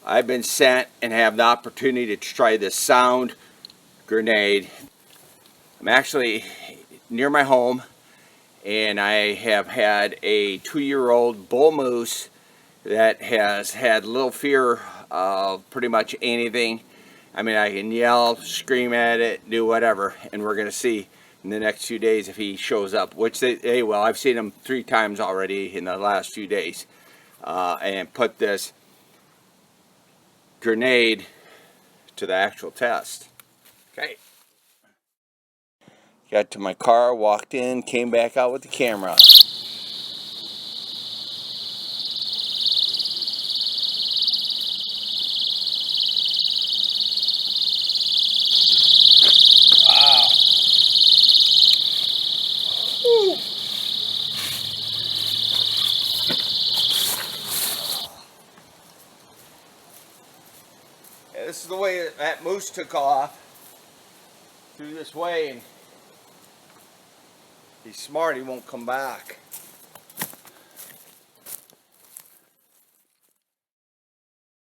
I've been sent and have the opportunity to try this sound grenade. I'm actually near my home, and I have had a 2-year-old bull moose that has had little fear of pretty much anything. I mean, I can yell, scream at it, do whatever, and we're going to see in the next few days if he shows up, which they will. I've seen him 3 times already in the last few days, and put this grenade to the actual test. Okay. Got to my car, walked in, came back out with the camera. Wow. Woo. Yeah, this is the way that moose took off, through this way, and he's smart, he won't come back.